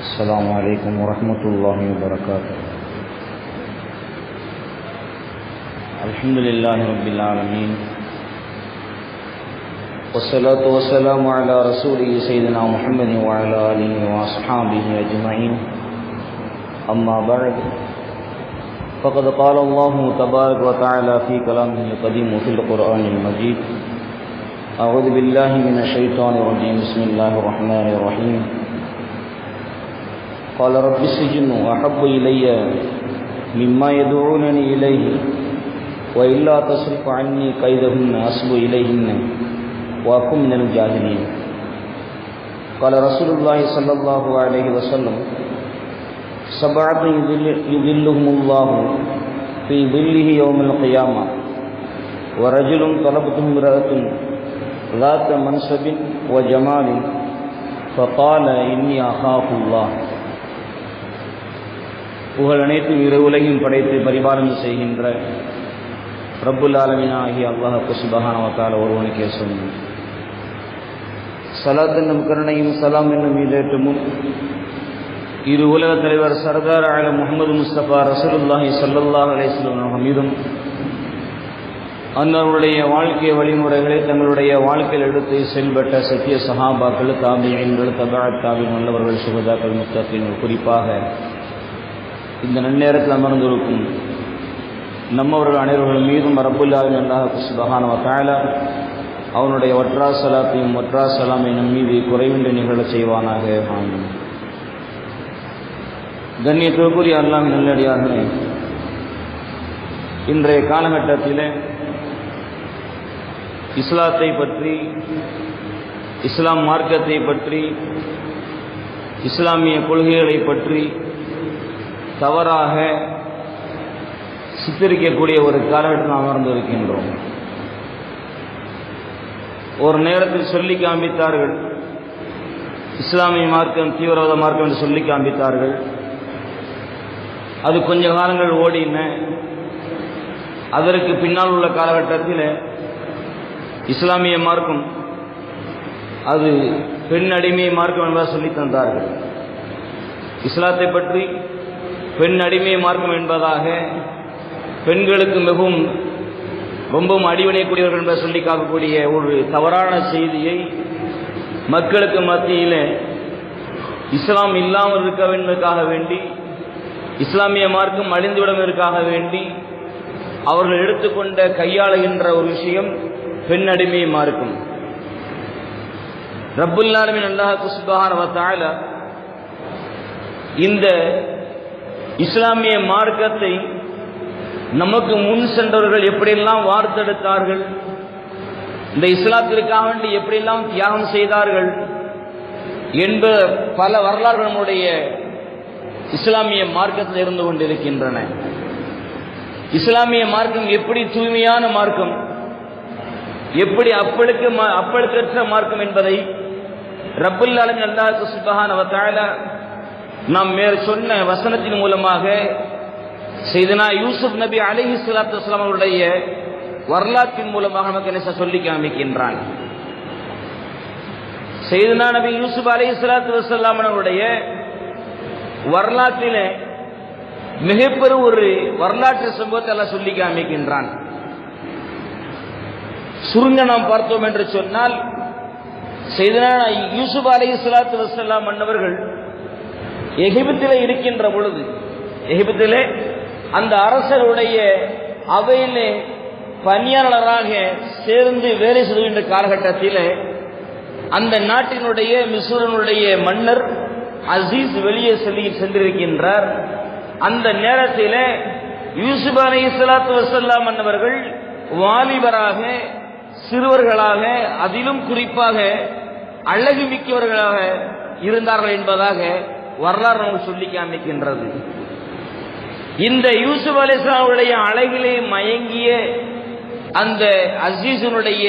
السلام عليكم ورحمة الله وبركاته. الحمد لله رب العالمين، والصلاة والسلام على رسوله سيدنا محمد وعلى آله وأصحابه أجمعين. أما بعد، فقد قال الله تبارك وتعالى في كلامه القديم في القرآن المجيد: أعوذ بالله من الشيطان الرجيم، بسم الله الرحمن الرحيم. قال رب السجن أحب إلي مما يدعونني إليه وإلا تصرف عني كيدهن أصب إليهن وأكن من الجاهلين. قال رسول الله صلى الله عليه وسلم: سبعة يظلهم الله في ظله يوم القيامة، ورجل طلبته امرأة ذات منصب وجمال فقال إني أخاف الله. புகழ் அனைத்தும் இரு உலகையும் படைத்து பரிபாலனம் செய்கின்ற ரப்புல் ஆலமீன் ஆகிய அல்லாஹ் சுப்ஹானஹு வ தஆலா ஒருவனுக்கே சொந்தம். ஸலாத் என்னும் கருணையும் சலாம் என்னும் ஈடேற்றமும் இரு உலக தலைவர் சர்தார் ஆலம் முஹம்மது முஸ்தபா ரசூலுல்லாஹி ஸல்லல்லாஹு அலைஹி வஸல்லம் மீதும், அன்னவருடைய வாழ்க்கை வழிமுறைகளை தங்களுடைய வாழ்க்கையில் எடுத்து செயல்பட்ட சத்திய சஹாபாக்கள், தாபிஈன்கள், தபஅத் தாபிஈன் நல்லவர்கள், சுஹதாக்கள், முத்தகீன்கள், குறிப்பாக இந்த நன்னேரத்தில் அமர்ந்திருக்கும் நம்மவர்கள் அனைவர்கள் மீதும் ரப்புல் ஆலமீன் அல்லாஹ் சுப்ஹானஹு வ தஆலா அவனுடைய ஒற்றா ஸலாத்தையும் ஒற்றா ஸலாமை நம் மீது குறைவின்றி நிகழச் செய்வானாக. ஆமீன். கண்ணியத்திற்குரிய அல்லாஹ்வின் நல்லடியார்களே, இன்றைய காலகட்டத்திலே இஸ்லாத்தை பற்றி, இஸ்லாம் மார்க்கத்தை பற்றி, இஸ்லாமிய கொள்கைகளை பற்றி தவறாக சித்தரிக்கக்கூடிய ஒரு காலகட்டத்தில் அமர்ந்து இருக்கின்றோம். ஒரு நேரத்தில் சொல்லி காண்பித்தார்கள் இஸ்லாமிய மார்க்கம் தீவிரவாத மார்க்கம் என்று சொல்லி காண்பித்தார்கள். அது கொஞ்ச காலங்கள் ஓடின. அதற்கு பின்னால் உள்ள காலகட்டத்தில் இஸ்லாமிய மார்க்கம் அது பெண் அடிமை மார்க்கம் என்பதை சொல்லி தந்தார்கள். இஸ்லாத்தை பற்றி பெண் அடிமை மார்க்கம் என்பதாக, பெண்களுக்கு ரொம்பவும் அடிவணையக்கூடியவர்கள் என்பதை சொல்லி காக்கக்கூடிய ஒரு தவறான செய்தியை மக்களுக்கு மத்தியில் இஸ்லாம் இல்லாமல் இருக்க வேண்டுவதற்காக வேண்டி, இஸ்லாமிய மார்க்கம் அழிந்துவிடுவதற்காக வேண்டி அவர்கள் எடுத்துக்கொண்ட கையாளுகின்ற ஒரு விஷயம் பெண் அடிமை மார்க்கம். ரப்புல் ஆலமீன் அல்லாஹ் சுப்ஹானஹு வ தஆலா இந்த இஸ்லாமிய மார்க்கத்தை நமக்கு முன் சென்றவர்கள் எப்படியெல்லாம் வார்த்தெடுத்தார்கள், இந்த இஸ்லாத்திற்காக வேண்டி எப்படியெல்லாம் தியாகம் செய்தார்கள் என்ப பல வரலாறுகள் நம்முடைய இஸ்லாமிய மார்க்கத்தில் இருந்து கொண்டிருக்கின்றன. இஸ்லாமிய மார்க்கம் எப்படி தூய்மையான மார்க்கம், எப்படி அப்பழுக்கற்ற மார்க்கம் என்பதை ரப்புல் ஆலமீன் அல்லாஹ் சுப்ஹானஹு வ தஆலா நாம் சொன்ன வசனத்தின் மூலமாக சையதுனா யூசுப் நபி அலைஹிஸ்ஸலாத்து வஸ்ஸலாம் அவருடைய வரலாற்றின் மூலமாக நமக்கு என்ன சொல்லி காண்பிக்கின்றான். சையதுனா நபி யூசுப் அலைஹிஸ்ஸலாத்து வஸ்ஸலாம் அவருடைய வரலாற்றிலே மிகப்பெரும் ஒரு வரலாற்று சம்பவத்தை எல்லாம் சொல்லி காண்பிக்கின்றான். சுருங்க நாம் பார்த்தோம் என்று சொன்னால், சையதுனா யூசுப் அலைஹிஸ்ஸலாத்து வஸ்ஸலாம் அன்னவர்கள் எகிப்திலே இருக்கின்ற பொழுது, எகிப்திலே அந்த அரசருடைய அவையிலே பணியாளராக சேர்ந்து வேலை செய்கின்ற காலகட்டத்தில் அந்த நாட்டினுடைய மிஸ்ரினுடைய மன்னர் அசீஸ் வெளியே சென்றிருக்கின்றார். அந்த நேரத்தில் யூசுப் அலைஹிஸ்ஸலாத்து வஸ்ஸலாம் அன்னவர்கள் வாலிபராக, சிறுவர்களாக, அதிலும் குறிப்பாக அழகு மிக்கவர்களாக இருந்தார்கள் என்பதாக வரலாறு நமக்கு சொல்லி காண்பிக்கின்றது. இந்த யூசுப் அலைஹிஸ்ஸலாமுடைய அழகிலே மயங்கிய அந்த அசீஸினுடைய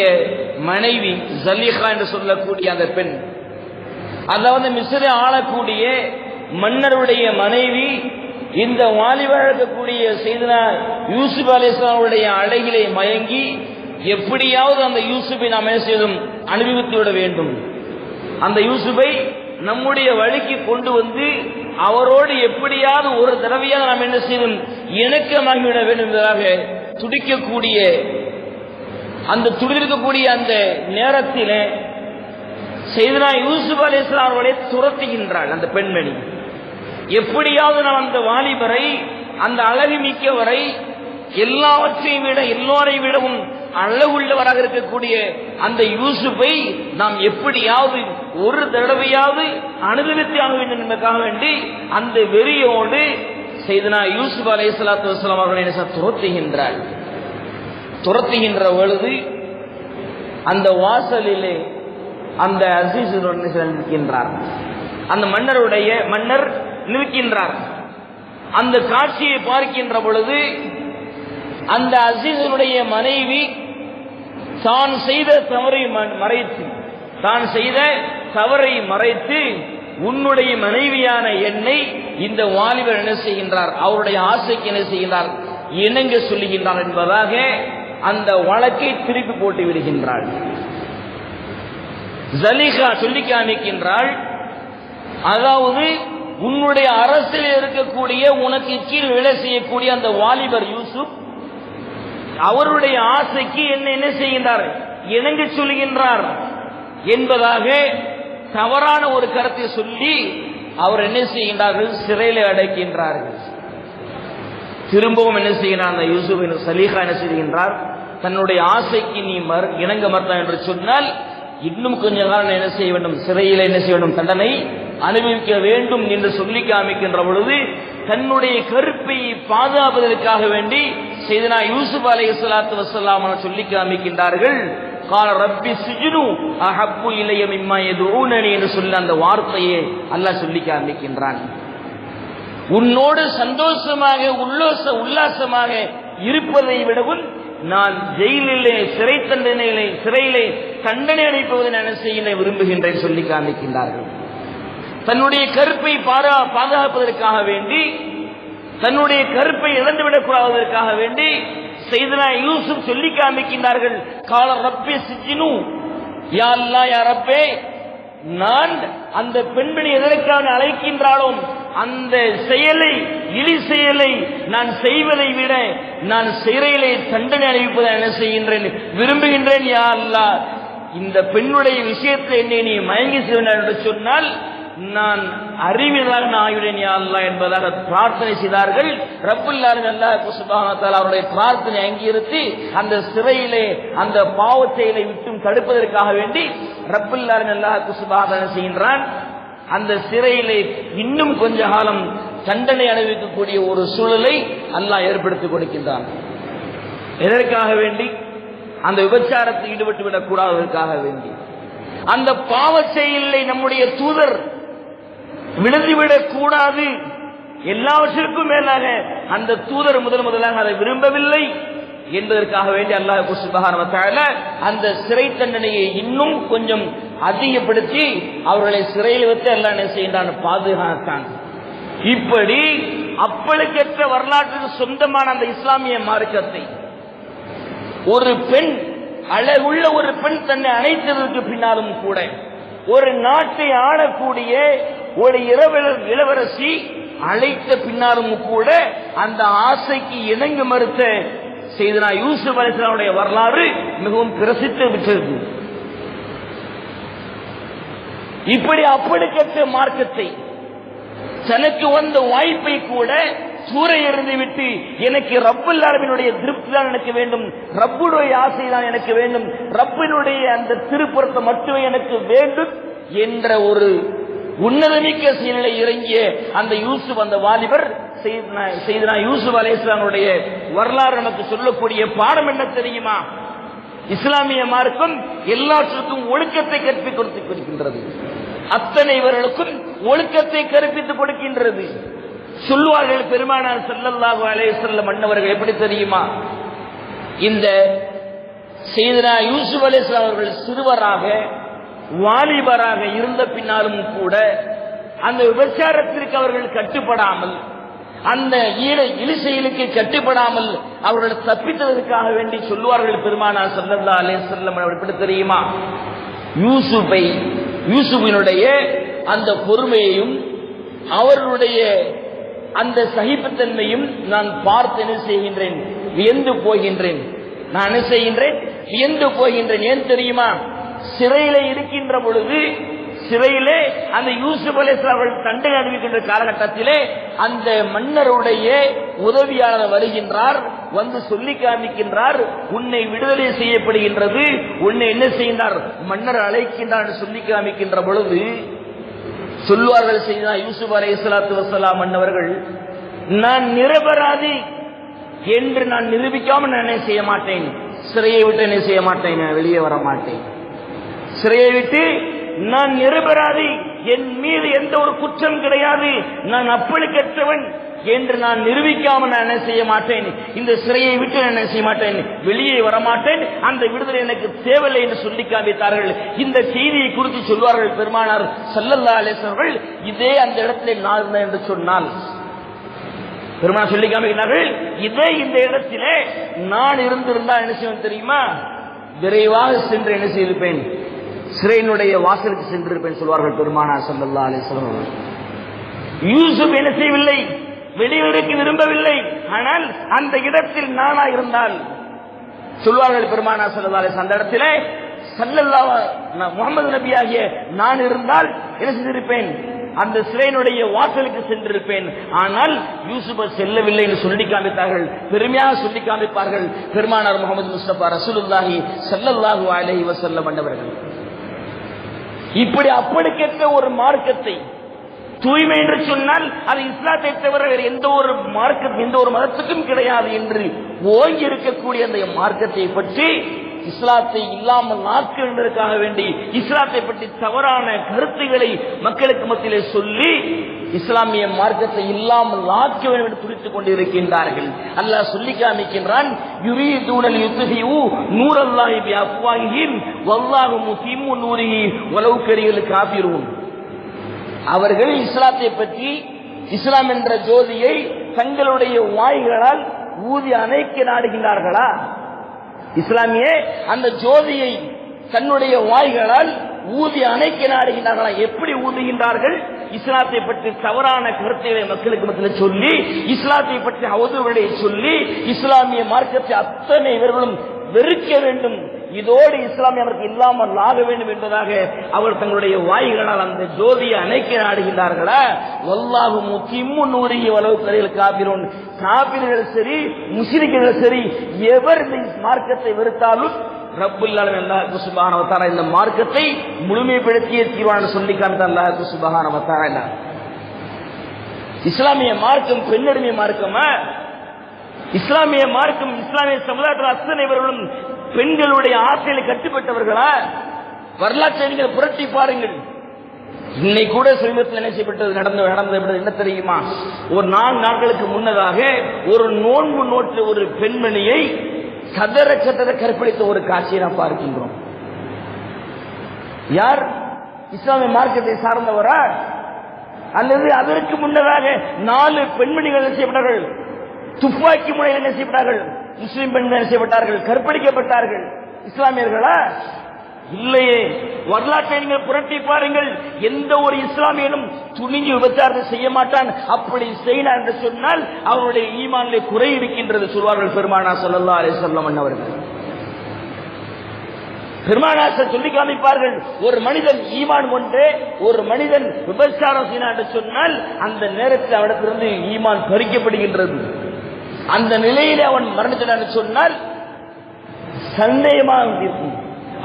மனைவி ஜலீஹா என்று சொல்லக்கூடிய அந்த பெண், அதாவது மிஸ்ரை ஆளக்கூடிய மன்னருடைய மனைவி, இந்த வாலிபழக்கூடிய சையதுனா யூசுப் அலைஹிஸ்ஸலாமுடைய அழகிலே மயங்கி எப்படியாவது அந்த யூசுஃபை நாம் என்ன செய்தும் அனுபவித்து விட வேண்டும், அந்த யூசுஃபை நம்முடைய வழிக்கு கொண்டு வந்து அவரோடு எப்படியாவது ஒரு தடவையாக நாம் என்ன செய்யணும், இணக்கமாகிவிட வேண்டும் என்பதாக துடிக்கக்கூடிய அந்த துடிக்கக்கூடிய அந்த நேரத்தில் சையதுனா யூசுப் அலைஹிஸ்ஸலாம் அவர்களை துரத்துகின்றாள் அந்த பெண்மணி. எப்படியாவது நான் அந்த வாலிபரை, அந்த அழகு மிக்கவரை, எல்லாவற்றையும் விட எல்லோரை விடவும் அழகுள்ளவராக இருக்கக்கூடிய அந்த யூசுஃபை நாம் எப்படியாவது ஒரு தடவையாவது அனுபவித்து ஆக வேண்டும் என்பதற்காக வேண்டி அந்த வெறியோடு சையதுனா யூசுப் அலைஹிஸ்ஸலாத்து வஸ்ஸலாம் அவர்களை துரத்துகின்ற பொழுது அந்த வாசலிலே அந்த அசீஸ் நிற்கின்றார். அந்த மன்னர் நிற்கின்றார். அந்த காட்சியை பார்க்கின்ற பொழுது அந்த அசீஸனுடைய மனைவி தான் செய்த தவறை மறைத்து உன்னுடைய மனைவியான என்னை இந்த வாலிபர் என்ன செய்கின்றார், அவருடைய ஆசைக்கு என்ன செய்கின்றார், இணங்க சொல்லுகின்றார் என்பதாக அந்த வழக்கை திருப்பி போட்டு விடுகின்றாள். ஜலீஹா சொல்லி காமிக்கின்றாள், அதாவது உன்னுடைய அரசில் இருக்கக்கூடிய உனக்கு கீழ் வேலை செய்யக்கூடிய அந்த வாலிபர் யூசுப் அவருடைய ஆசைக்கு என்ன செய்கின்றார், இணங்க சொல்கின்றார் என்பதாக தவறான ஒரு கருத்தை சொல்லி அவர் என்ன செய்கின்றார்கள், சிறையில் அடைக்கின்றார்கள். திரும்பவும் என்ன செய்கிறார், அந்த யூசுப் சலீஹா என்ன செய்கின்றார், தன்னுடைய ஆசைக்கு நீ இணங்க மறுத்தான் என்று சொன்னால் இன்னும் கொஞ்ச காலம் என்ன செய்ய வேண்டும், சிறையில் என்ன செய்ய வேண்டும், தண்டனை அனுபவிக்க வேண்டும் என்று சொல்லி காமிக்கின்ற பொழுது தன்னுடைய கருப்பை பாதுகாப்பதற்காக வேண்டி சையதுனா யூசுப் அலைஹிஸ்ஸலாத்து வஸ்ஸலாம் சொல்லி காமிக்கின்றார்கள், கால ரப்பி சிஜ்னு அஹப்பு இலைய மிம்மா யதுஊனனி என்று சொல்ல அந்த வார்த்தையை அல்லாஹ் சொல்லி காமிக்கின்றான். உன்னோடு சந்தோஷமாக உல்லாசமாக இருப்பதை விடவும் நான் ஜெயிலிலே சிறையிலே தண்டனை அளிப்பதை நான் செய்ய விரும்புகின்றேன் சொல்லி காமிக்கின்றார்கள். தன்னுடைய கருப்பை பாதுகாப்பதற்காக வேண்டி, தன்னுடைய கருப்பை இழந்துவிடக் கூடாததற்காக வேண்டி சையதுனா யூசுப் சொல்லி காமிக்கின்றார்கள், கால ரப்பி சிஜ்னு, யா அல்லாஹ் யா ரப்பே, நான் அந்த பெண்மணி எதற்காக அழைக்கின்றாலும் அந்த இழி செயலை நான் செய்வதை விட நான் சிறையிலே தண்டனை அளிப்பதை என்ன செய்கின்றேன், விரும்புகின்றேன். யா அல்லாஹ், இந்த பெண்ணுடைய விஷயத்தில் என்னை நீ மயங்கி செய்வாய் என்று சொன்னால் நான் அறிவியலாக ஆகிவிடேன் யா அல்லாஹ் என்பதாக பிரார்த்தனை செய்தார்கள். ரப்புல் ஆலமீன் அல்லாஹ் சுப்ஹானஹு வ தஆலா அவருடைய பிரார்த்தனை அங்கீகரித்து அந்த சிறையிலே அந்த பாவச் செயலை விட்டும் தடுப்பதற்காக வேண்டி ரப்புல் ஆலமீன் அல்லாஹ் சுப்ஹானஹு வ தஆலா செய்கின்றான், அந்த சிறையிலே இன்னும் கொஞ்ச காலம் தண்டனை அனுபவிக்கக்கூடிய ஒரு சூழலை அல்லாஹ் ஏற்படுத்தி கொடுக்கின்றான். எதற்காக வேண்டி, அந்த விபச்சாரத்தில் ஈடுபட்டு விடக் கூடாததற்காக வேண்டி. அந்த பாவச் செயலை நம்முடைய தூதர் விழுந்துவிடக் கூடாது, எல்லாவற்றிற்கும் மேலாக அந்த தூதர் முதலாக அதை விரும்பவில்லை என்பதற்காக வேண்டி அல்லாஹ் சுப்ஹானஹு வ தஆலா அந்த சிறை தண்டனையை இன்னும் கொஞ்சம் அதிகப்படுத்தி அவர்களை சிறையில் வைத்து அல்லாஹ் என்ன செய்கின்றான், பாதுகாத்தான். இப்படி அப்பழுக்கற்ற வரலாற்றுக்கு சொந்தமான அந்த இஸ்லாமிய மார்க்கத்தை ஒரு பெண், அழகுள்ள ஒரு பெண் தன்னை அணைத்ததற்கு பின்னாலும் கூட, ஒரு நாட்டை ஆளக்கூடிய ஒரு இளவரசி அழைத்த பின்னாலும் கூட அந்த ஆசைக்கு இணங்க மறுத்த சையதுனா யூசுப் அலைஹிஸ்ஸலாமுடைய வரலாறு மிகவும் பிரசித்தி பெற்றது. இப்படி அப்படிப்பட்ட மார்க்கத்தை தனக்கு வந்த வாய்ப்பை கூட சூறை எறிந்து விட்டு எனக்கு ரப்புல் ஆலமீனுடைய திருப்தி தான் எனக்கு வேண்டும், ரப்புடைய ஆசை தான் எனக்கு வேண்டும், ரப்பினுடைய அந்த திருப்பொருத்தம் மட்டுமே எனக்கு வேண்டும் என்ற ஒரு உன்னதமிக்க செயலை இறங்கிய அந்த யூசுப், அந்த வாலிபர் சையதுனா யூசுப் அலைஹிஸ்ஸலாமுடைய வரலாறு நமக்கு சொல்லக்கூடிய பாடம் என்ன தெரியுமா? இஸ்லாமிய மார்க்கம் எல்லாற்றுக்கும் ஒழுக்கத்தை கற்பித்துக் கொடுக்கின்றது, அத்தனைவர்களுக்கும் ஒழுக்கத்தை கற்பித்துக் கொடுக்கின்றது. சொல்லுவார்கள் பெருமானார் ஸல்லல்லாஹு அலைஹி வஸல்லம் அன்னவர்கள் எப்படி தெரியுமா, இந்த சையதுனா யூசுப் அலைஹிஸ்ஸலாம் அவர்கள் சிறுவராக வாலிபராக இருந்த பின்னாலும் கூட அந்த விபச்சாரத்திற்கு அவர்கள் கட்டுப்படாமல், அந்த இழி செயலுக்கு கட்டுப்படாமல் அவர்கள் தப்பித்ததற்காக வேண்டி சொல்லுவார்கள் பெருமானார் ஸல்லல்லாஹு அலைஹி வஸல்லம் அவர்கள் எப்படி தெரியுமா, யூசுபினுடைய அந்த பொறுமையையும் அவர்களுடைய அந்த சகிப்புத்தன்மையும் நான் பார்த்து என்ன செய்கின்றேன், வியந்து போகின்றேன். நான் என்ன செய்கின்றேன், வியந்து போகின்றேன். ஏன் தெரியுமா? சிறையில இருக்கின்ற பொழுது, சிறையிலே அந்த யூசுப் அலைஹிஸ்ஸலாம் அவர்கள் தண்டனை அனுபவிக்கின்ற காலகட்டத்திலே அந்த மன்னருடைய உதவியாளர் வருகின்றார், வந்து சொல்லி காமிக்கின்றார், உன்னை விடுதலை செய்யப்படுகின்றது, உன்னை என்ன செய்கின்றார், மன்னர் அழைக்கின்றார் சொல்லி காமிக்கின்ற பொழுது சொல்வார்கள் செய்தார் யூசுப் அலைஹிஸ்ஸலாத்து வஸ்ஸலாம் மன்னவர்கள், நான் நிரபராதி என்று நான் நிரூபிக்காமல் நான் என்ன செய்ய மாட்டேன், சிறையை விட்டு என்ன செய்ய மாட்டேன், வெளியே வர மாட்டேன். சிறையை விட்டு நான் நிரபராதி, என் மீது எந்த ஒரு குற்றம் கிடையாது, நான் அப்பழுக்கற்றவன் என்று நான் நிரூபிக்காமல் நான் என்ன செய்ய மாட்டேன், இந்த சிறையை விட்டு நான் என்ன செய்ய மாட்டேன், வெளியே வரமாட்டேன், அந்த விடுதலை எனக்கு தேவையில்லை என்று சொல்லி காண்பித்தார்கள். இந்த செய்தியை குறித்து சொல்வார்கள் பெருமானார் ஸல்லல்லாஹு அலைஹி வஸல்லம், இதே அந்த இடத்திலே நான் இருந்தேன் என்று சொன்னால், பெருமானார் சொல்லி காமிக்கிறார்கள், இதே இந்த இடத்திலே நான் இருந்திருந்தால் என்ன செய்வேன் தெரியுமா, விரைவாக சென்று என்ன செய்திருப்பேன், சிறையினுடைய வாசலுக்கு சென்றிருப்பேன் சொல்வார்கள் பெருமானார் ஸல்லல்லாஹு அலைஹி வஸல்லம். யூசுப் என்ன செய்யவில்லை, வெளியேறக்கு விரும்பவில்லை. ஆனால் அந்த இடத்தில் நானா இருந்தால் சொல்வார்கள் பெருமானார் ஸல்லல்லாஹு அலைஹி வஸல்லம், அந்த இடத்திலே முகமது நபி ஆகிய நான் இருந்தால் என்ன செய்திருப்பேன், அந்த சிறையினுடைய வாசலுக்கு சென்றிருப்பேன். ஆனால் யூசுப் செல்லவில்லை என்று சொல்லி காண்பித்தார்கள், பெருமையாக சொல்லி காண்பிப்பார்கள் பெருமானார் முகமது முஸ்தபா ரசூலுல்லாஹி ஸல்லல்லாஹு அலைஹி வஸல்லம் அவர்கள். இப்படி அப்படிக்கேற்ற ஒரு மார்க்கத்தை, தூய்மை என்று சொன்னால் அது இஸ்லாத்தை தவிர வேறு எந்த ஒரு மார்க்கம், எந்த ஒரு மதத்துக்கும் கிடையாது என்று ஓங்கி இருக்கக்கூடிய அந்த மார்க்கத்தை பற்றி, இஸ்லாத்தை இல்லாமல் ஆக்குவதற்காக வேண்டி இஸ்லாத்தை பற்றி தவறான கருத்துக்களை மக்களுக்கு மத்தியிலே சொல்லி இஸ்லாமிய மார்க்கத்தை இல்லாமல் ஆக்க வேண்டும் என்று துடித்துக் கொண்டிருக்கின்றார்கள். அல்லாஹ் சொல்லி காமிக்கின்றான், யுரீதுனல் யுத்ஹிஉ நூரல்லாஹி பிஅஃவாஹிஹிம் வல்லாஹு முத்திம்மு நூரிஹி வலவ் கரிஹல் காஃபிரூன். அவர்கள் இஸ்லாத்தை பற்றி, இஸ்லாம் என்ற ஜோதியை தங்களுடைய வாய்களால் ஊதி அணைக்க நாடுகின்றார்களா? இஸ்லாமியே அந்த ஜோதியை தன்னுடைய வாய்களால் ஊதி அணைக்க நாடுகின்றார்களா? எப்படி ஊதுகின்றார்கள்? இஸ்லாத்தை பற்றி தவறான கருத்துக்களை மக்களுக்கு மத்தியில் சொல்லி, இஸ்லாத்தை பற்றி அவதூறுகளை சொல்லி, இஸ்லாமிய மார்க்கத்தை அத்தனை இவர்களும் வெறுக்க வேண்டும், இதோடு இஸ்லாமிய அவருக்கு இல்லாமல் ஆக வேண்டும் என்பதாக அவர் தங்களுடைய வாய்களால் அந்த ஜோதியை அணைக்க நாடுகின்றார்களா? வல்லாஹு முத்திம்மு நூரிஹி வலவ் கரிஹல் காஃபிரூன். காஃபிர்கள் சரி, முஸ்லிம்கள் சரி, எவர் இந்த மார்க்கத்தை வெறுத்தாலும் ரப்புல் ஆலமீன் அல்லாஹ் சுப்ஹானஹு வ தஆலா இந்த மார்க்கத்தை முழுமைப்படுத்திய தீர்வான சொல்லி காண்பித்த அல்லாஹ் சுப்ஹானஹு வ தஆலா. இஸ்லாமிய மார்க்கம் பெண்ணடிமை மார்க்கமா? இஸ்லாமிய மார்க்கம், இஸ்லாமிய சமுதாயத்தில் அத்தனைவர்களும் பெண்களுடைய ஆசையில் கட்டுப்பட்டவர்களா? வரலாற்றை நீங்கள் புரட்டி பாருங்கள். இன்னைக்கு கூட சமீபத்தில் என்ன செய்யப்பட்டது, நடந்தது என்ன தெரியுமா? ஒரு 4 நாட்களுக்கு முன்னதாக ஒரு நோன்பு நோற்ற ஒரு பெண்மணியை கதற கற்பழித்த ஒரு காட்சியை நாம் பார்க்கின்றோம். யார்? இஸ்லாமிய மார்க்கத்தை சார்ந்தவரா? அல்லது அதற்கு முன்னதாக 4 பெண்மணிகள் என்ன செய்யப்பட்டார்கள், துப்பாக்கி முனையில் என்ன செய்யப்பட்டார்கள், முஸ்லிம் பெண்கள் என்ன செய்யப்பட்டார்கள், கற்பழிக்கப்பட்டார்கள். இஸ்லாமியர்களா? இல்லையே. வரலாற்றை நீங்கள் புரட்டி பாருங்கள். எந்த ஒரு இஸ்லாமியனும் துணிஞ்சு விபச்சாரத்தை செய்ய மாட்டான். அப்படி செய்யலாம் என்று சொன்னால் அவருடைய ஈமானிலே குறை இருக்கின்றது சொல்வார்கள் பெருமானார் ஸல்லல்லாஹு அலைஹி வஸல்லம் அவர்கள். பெருமானார் சொல்லி காமிப்பார்கள், ஒரு மனிதன் ஈமான் கொண்டு ஒரு மனிதன் விபச்சாரம் செய்யலாம் என்று சொன்னால் அந்த நேரத்தில் அவனிடத்திலிருந்து ஈமான் பறிக்கப்படுகின்றது. அந்த நிலையிலே அவன் மரணித்தான் சொன்னால் சந்தேகமாக இருக்கும்,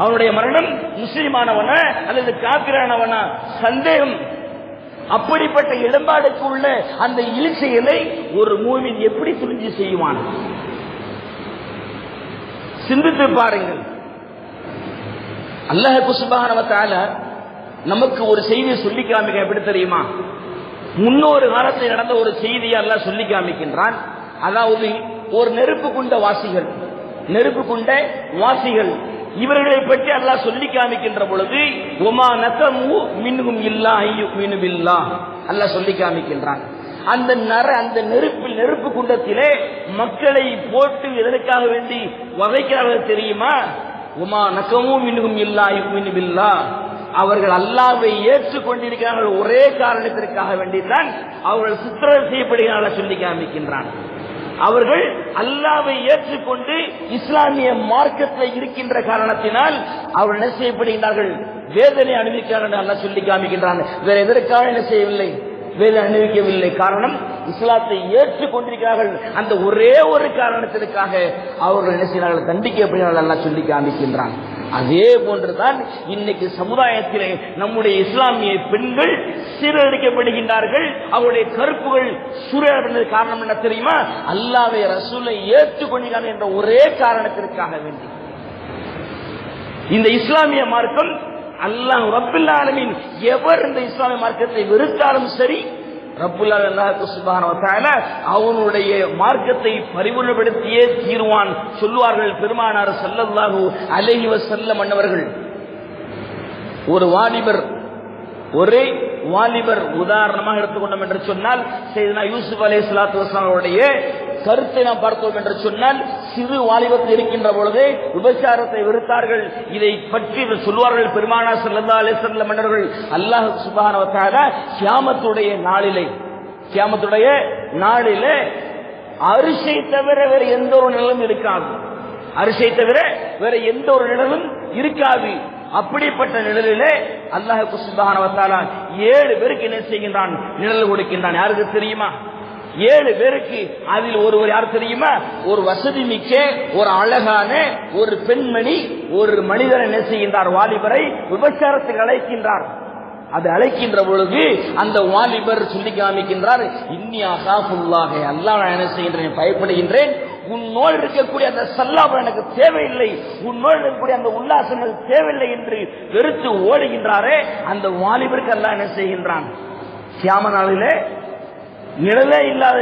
அவனுடைய மரணம் முஸ்லிமானவனா அல்லது காபிரானவனா சந்தேகம். அப்படிப்பட்ட இடம்பாடுக்கு உள்ள அந்த இழிச்செயலை ஒரு மூமின் எப்படி துணிஞ்சு செய்வான்? சிந்தித்து பாருங்கள். அல்லாஹ் சுப்ஹானஹு வ தஆலா நமக்கு ஒரு செய்தியை சொல்லி காமிக்க எப்படி தெரியுமா? முன்னொரு காலத்தில் நடந்த ஒரு செய்தியை அல்லாஹ் சொல்லி காமிக்கின்றான். அதாவது ஒரு நெருப்பு குண்ட வாசிகள் இவர்களை பற்றி அல்லாஹ் சொல்லி காமிக்கின்ற பொழுது ஒமா நகமு மின்ஹும் இல்லா ஐயுமினு பில்லாஹ் அல்லாஹ் சொல்லி காமிக்கின்றான். அந்த நெருப்பு குண்டத்திலே மக்களை போட்டு எதற்காக வேண்டி வதைக்கிறார்கள் தெரியுமா? ஒமா நகமு மின்ஹும் இல்லா ஐயுமினு பில்லாஹ். அவர்கள் அல்லாஹ்வை ஏற்றுக்கொண்டிருக்கிறார்கள் ஒரே காரணத்திற்காக வேண்டித்தான் அவர்கள் சித்திரவதை செய்யப்படுகிறார்கள் சொல்லி காமிக்கின்றான். அவர்கள் அல்லாஹ்வை ஏற்றுக்கொண்டு இஸ்லாமிய மார்க்கத்தில் இருக்கின்ற காரணத்தினால் அவர்கள் என்ன செய்யப்படுகிறார்கள், வேதனை அனுபவிக்கிறார்கள் அல்லாஹ் சொல்லி காமிக்கின்றான். வேற எதற்காக என்ன செய்யவில்லை, வேதனை அனுபவிக்கவில்லை. காரணம் இஸ்லாத்தை ஏற்றுக்கொண்டிருக்கிறார்கள். அந்த ஒரே ஒரு காரணத்திற்காக அவர்கள் என்ன செய்கிறார்கள், தண்டிக்கப்படுகிறார்கள் அல்லாஹ் சொல்லி காமிக்கின்றான். அதே போன்றுதான் இன்னைக்கு சமுதாயத்திலே நம்முடைய இஸ்லாமிய பெண்கள் சீரழிக்கப்படுகின்றார்கள். அவருடைய கருப்புகள் சூறையாடப்படுவது காரணம் என்ன தெரியுமா? அல்லாஹ்வை ரசூலை ஏற்றுக்கொண்டிருக்கிறார்கள் என்ற ஒரே காரணத்திற்காக வேண்டி. இந்த இஸ்லாமிய மார்க்கம் அல்லாஹ் ரப்புல் ஆலமீன் எவர் இந்த இஸ்லாமிய மார்க்கத்தை வெறுத்தாலும் சரி, ரப்புல் ஆலமீன் சுப்ஹானஹு வ தஆலா அவனுடைய மார்க்கத்தை பரிபூர்ணப்படுத்தியே தீர்வான் சொல்வார்கள் பெருமானார் ஸல்லல்லாஹு அலைஹி வஸல்லம் அன்னவர்கள். ஒரே வாலிபர் உதாரணமாக எடுத்துக்கொண்டோம் என்று சொன்னால் சையதுனா யூசுப் அலைஹிஸ்ஸலாத்து வஸலாம் அவருடைய கருத்தை நாம் பார்த்தோம் என்று சொன்னால், சிறு வாலிபத்தில் இருக்கின்ற பொழுதே விபச்சாரத்தை வெறுத்தார்கள். இதை பற்றி சொல்வார்கள் பெருமானார் ஸல்லல்லாஹு அலைஹி வஸல்லம் அன்னவர்கள். அல்லாஹ் சுப்ஹானஹு வ தஆலா கியாமத்துடைய நாளிலே அரிசை தவிர வேற எந்த ஒரு நிழலும் இருக்காது. அரிசை தவிர வேற எந்த ஒரு நிழலும் இருக்காது. அப்படிப்பட்ட நிழலிலே அல்லாஹ் சுப்ஹானஹு வ தஆலா 7 பேருக்கு என்ன செய்கின்றான், நிழல் கொடுக்கின்றான். யாருக்கு தெரியுமா? 7 பேருக்கு. அதில் ஒருவர் யார் தெரியுமா? ஒரு வசதி மிக்க, ஒரு அழகான ஒரு பெண்மணி ஒரு மனிதர் என்ன செய்கின்றார், வாலிபரை விபச்சாரத்துக்கு அழைக்கின்றார். அது அழைக்கின்ற பொழுது அந்த வாலிபர் சொல்லி காமிக்கின்றார், இன்னி அகாஃபுல்லாஹ், அல்லாஹ் நான் என்ன செய்கின்றேன், பயப்படுகின்றேன். உன்னோடு இருக்கக்கூடிய அந்த சல்லாபம் எனக்கு தேவையில்லை, உன்னோடு இருக்கக்கூடிய அந்த உல்லாசங்கள் தேவையில்லை என்று வெறுத்து ஓடுகின்றாரே, அந்த வாலிபருக்கு அல்லாஹ் என்ன செய்கின்றான், கியாம நாளிலே நிழலே இல்லாத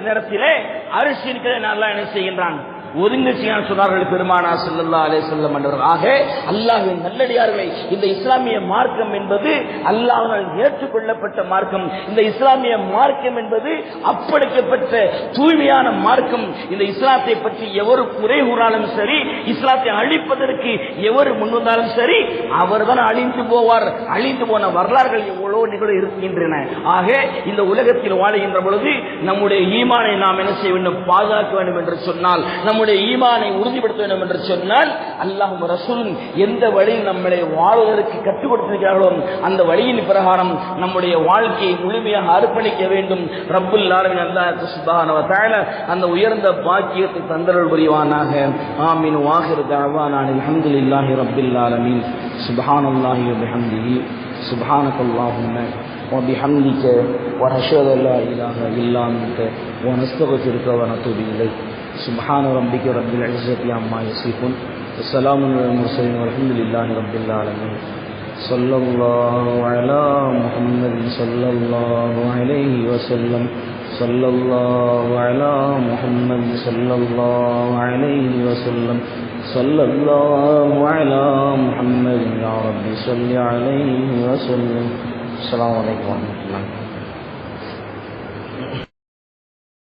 நேரத்திலே அரிசி இருக்கிற அல்லாஹ் என்ன செய்கின்றான், ஒதுங்கி சொன்னார்கள் பெருமானார் ஸல்லல்லாஹு அலைஹி வஸல்லம் என்றார்கள். ஆக அல்லாஹ்வின் நல்லடியார்களை, இந்த இஸ்லாமிய மார்க்கம் என்பது அல்லாஹ்வால் ஏற்றுக்கொள்ளப்பட்ட மார்க்கம். இந்த இஸ்லாமிய மார்க்கம் என்பது அப்படிப்பட்ட தூய்மையான மார்க்கம். இந்த இஸ்லாத்தை பற்றி எவர் குறை கூறாலும் சரி, இஸ்லாத்தை அழிப்பதற்கு எவர் முன்வந்தாலும் சரி, அவர்தான் அழிந்து போவார். அழிந்து போன வரலாறுகள் எவ்வளவு நிகழ இருக்கின்றன. ஆக இந்த உலகத்தில் வாழுகின்ற பொழுது நம்முடைய ஈமானை நாம் என்ன செய்ய வேண்டும், பாதுகாக்க வேண்டும் என்று சொன்னால், நம்முடைய ஈமானை உறுதிப்படுத்த வேண்டும் என்று சொன்னால், அல்லாஹ்வும் ரசூலும் எந்த வழியில் நம்மளை வாழ்வதற்கு கற்றுக் கொடுத்திருக்கிறார்களோ அந்த வழியின் பிரகாரம் நம்முடைய வாழ்க்கையை முழுமையாக அர்ப்பணிக்க வேண்டும். ரப்புல் ஆலமீன் அல்லாஹ் சுப்ஹானஹு வ தஆலா அந்த உயர்ந்த பாக்கியத்தை தந்தருள் புரிவானாக. ஆமீன். வாஹிரு தஅவானா அல்ஹம்துலில்லாஹி ரப்பில் ஆலமீன். சுப்ஹானல்லாஹி வ பிஹம்திஹி சுப்ஹானக்கல்லாஹும்ம வ பிஹம்திக வ நஷ்ஹது அல்லா இலாஹா இல்லா அன்த வ நஸ்தக்ஃபிருக வ நதூபு இலைக். سبحان ربك رب العزة عما يصفون وسلام على المرسلين والحمد لله رب العالمين. صلى الله على محمد صلى الله عليه وسلم. صلى الله على محمد صلى الله عليه وسلم. صلى الله على محمد يا رب صل عليه وسلم. السلام عليكم ورحمة الله.